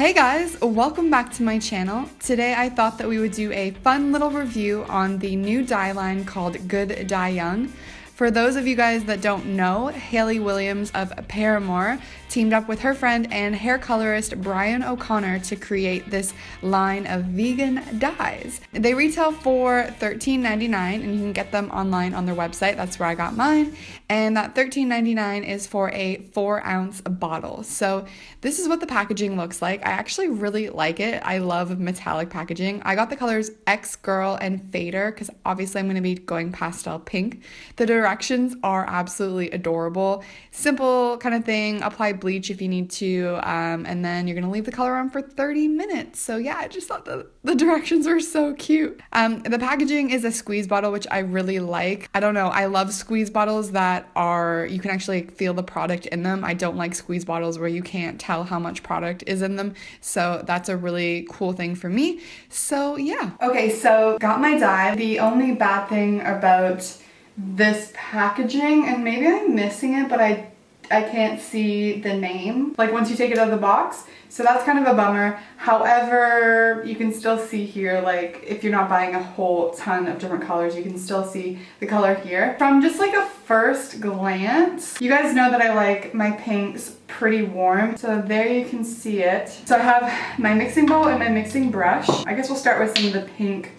Hey guys, welcome back to my channel. Today I thought that we would do a fun little review on the new dye line called Good Dye Young. For those of you guys that don't know, Hayley Williams of Paramore teamed up with her friend and hair colorist Brian O'Connor to create this line of vegan dyes. They retail for $13.99 and you can get them online on their website. That's where I got mine. And that $13.99 is for a 4-ounce bottle. So this is what the packaging looks like. I actually really like it. I love metallic packaging. I got the colors X Girl and Fader because obviously I'm going to be going pastel pink. The directions are absolutely adorable. Simple kind of thing. Apply bleach if you need to, and then you're going to leave the color on for 30 minutes. So yeah, I just thought the directions were so cute. The packaging is a squeeze bottle, which I really like. I don't know, I love squeeze bottles that are, you can actually feel the product in them. I don't like squeeze bottles where you can't tell how much product is in them. So that's a really cool thing for me. So yeah. Okay, so got my dye. The only bad thing about this packaging, and maybe I'm missing it, but I can't see the name, like once you take it out of the box. So that's kind of a bummer. However, you can still see here, like if you're not buying a whole ton of different colors, you can still see the color here. From just like a first glance, you guys know that I like my pinks pretty warm. So there you can see it. So I have my mixing bowl and my mixing brush. I guess we'll start with some of the pink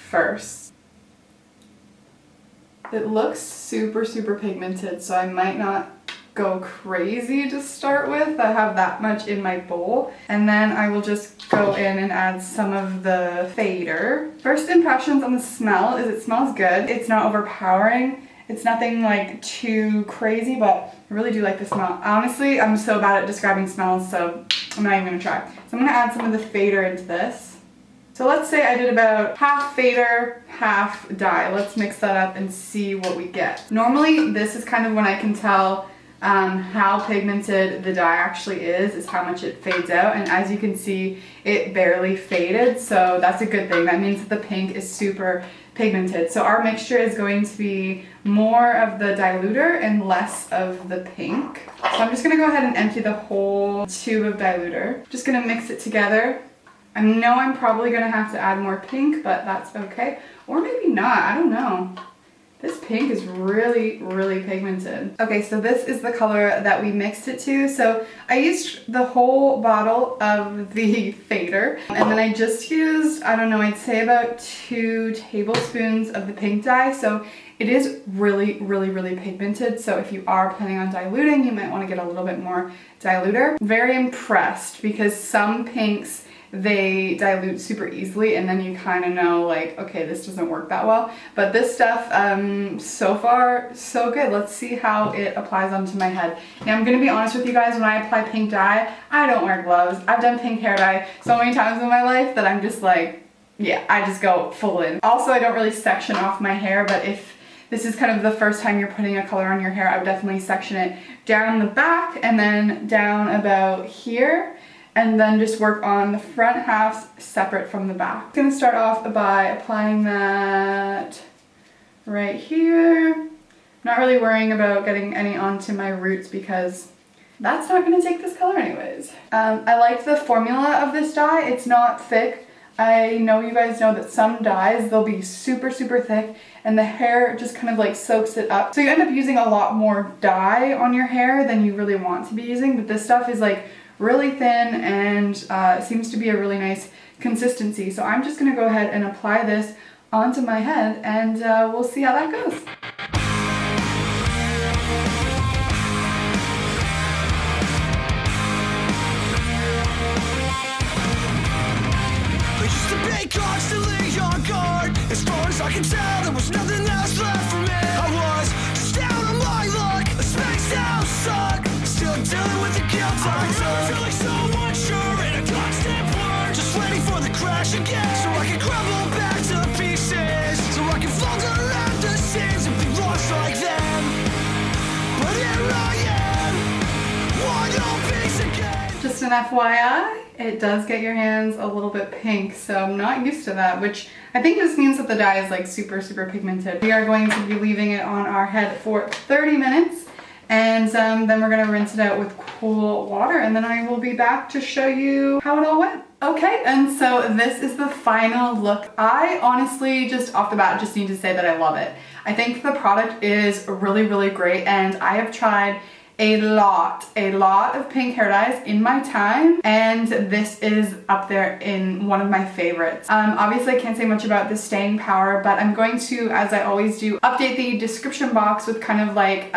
first. It looks super pigmented, so I might not go crazy to start with. I have that much in my bowl. And then I will just go in and add some of the fader. First impressions on the smell is it smells good. It's not overpowering. It's nothing like too crazy, but I really do like the smell. Honestly, I'm so bad at describing smells, so I'm not even gonna try. So I'm gonna add some of the fader into this. So let's say I did about half fader, half dye. Let's mix that up and see what we get. Normally, this is kind of when I can tell how pigmented the dye actually is how much it fades out. And as you can see, it barely faded. So that's a good thing. That means that the pink is super pigmented. So our mixture is going to be more of the diluter and less of the pink. So I'm just gonna go ahead and empty the whole tube of diluter. Just gonna mix it together. I know I'm probably gonna have to add more pink, but that's okay. Or maybe not, I don't know. This pink is really pigmented. Okay, so this is the color that we mixed it to. So I used the whole bottle of the fader, and then I just used, I don't know, I'd say about 2 tablespoons of the pink dye. So it is really pigmented. So if you are planning on diluting, you might wanna get a little bit more diluter. Very impressed because some pinks, they dilute super easily and then you kind of know like, okay, this doesn't work that well. But this stuff, so far, so good. Let's see how it applies onto my head. Now I'm gonna be honest with you guys, when I apply pink dye, I don't wear gloves. I've done pink hair dye so many times in my life that I'm just like, yeah, I just go full in. Also, I don't really section off my hair, but if this is kind of the first time you're putting a color on your hair, I would definitely section it down the back and then down about here. And then just work on the front half separate from the back. I'm gonna start off by applying that right here. I'm not really worrying about getting any onto my roots because that's not gonna take this color anyways. I like the formula of this dye. It's not thick. I know you guys know that some dyes, they'll be super thick and the hair just kind of like soaks it up. So you end up using a lot more dye on your hair than you really want to be using, but this stuff is like really thin and seems to be a really nice consistency. So I'm just gonna go ahead and apply this onto my head and we'll see how that goes. I used to be constantly on guard. As far as I can tell, there was nothing else left for me. I was just down on my luck, a spaced out suck. Still dealing with the guilt I took. Feeling so unsure in a constant blur. Just waiting for the crash again, so I can crumble back to pieces. So I can falter at the seams and be lost like them. But here I am, one whole piece again. Just an FYI, it does get your hands a little bit pink, so I'm not used to that, which I think just means that the dye is like super pigmented. We are going to be leaving it on our head for 30 minutes. And then we're gonna rinse it out with cool water, and then I will be back to show you how it all went. Okay, and so this is the final look. I honestly, just off the bat, just need to say that I love it. I think the product is really, really great, and I have tried a lot of pink hair dyes in my time, and this is up there in one of my favorites. Obviously I can't say much about the staying power, but I'm going to, as I always do, update the description box with kind of like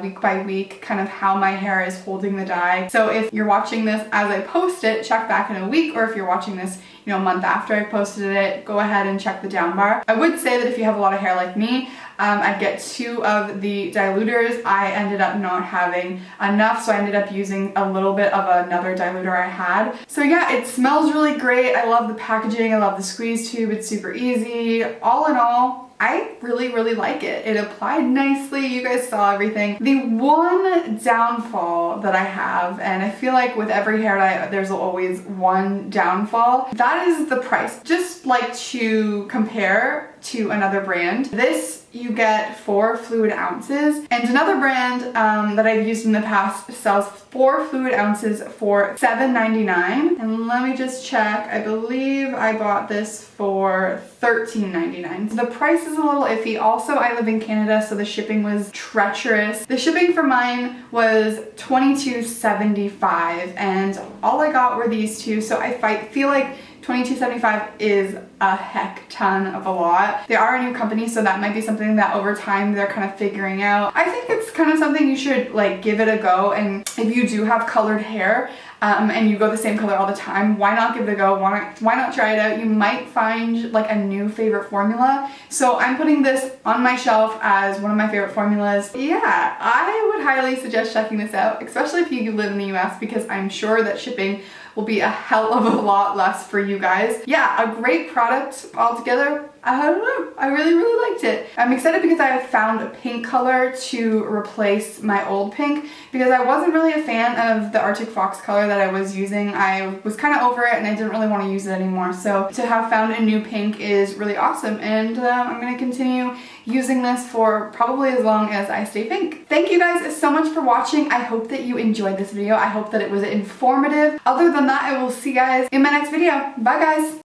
week by week kind of how my hair is holding the dye. So if you're watching this as I post it, check back in a week, or if you're watching this, you know, a month after I posted it, go ahead and check the down bar. I would say that if you have a lot of hair like me, I'd get 2 of the diluters. I ended up not having enough, so I ended up using a little bit of another diluter I had. So yeah, it smells really great. I love the packaging. I love the squeeze tube. It's super easy. All in all, I really, really like it. It applied nicely. You guys saw everything. The one downfall that I have, and I feel like with every hair dye, there's always one downfall, that is the price. Just like to compare to another brand. This you get 4 fluid ounces, and another brand that I've used in the past sells 4 fluid ounces for $7.99. And let me just check. I believe I bought this for $13.99. So the price is a little iffy. Also, I live in Canada, so the shipping was treacherous. The shipping for mine was $22.75, and all I got were these 2. So I feel like $22.75 is a heck ton of a lot. They are a new company, so that might be something that over time they're kind of figuring out. I think it's kind of something you should like give it a go, and if you do have colored hair and you go the same color all the time, why not give it a go? Why not try it out? You might find like a new favorite formula. So I'm putting this on my shelf as one of my favorite formulas. Yeah, I would highly suggest checking this out, especially if you live in the US, because I'm sure that shipping will be a hell of a lot less for you guys. Yeah, a great product altogether. I don't know, I really, really liked it. I'm excited because I have found a pink color to replace my old pink, because I wasn't really a fan of the Arctic Fox color that I was using. I was kind of over it and I didn't really want to use it anymore. So to have found a new pink is really awesome, and I'm gonna continue using this for probably as long as I stay pink. Thank you guys so much for watching. I hope that you enjoyed this video. I hope that it was informative. Other than that, I will see you guys in my next video. Bye guys.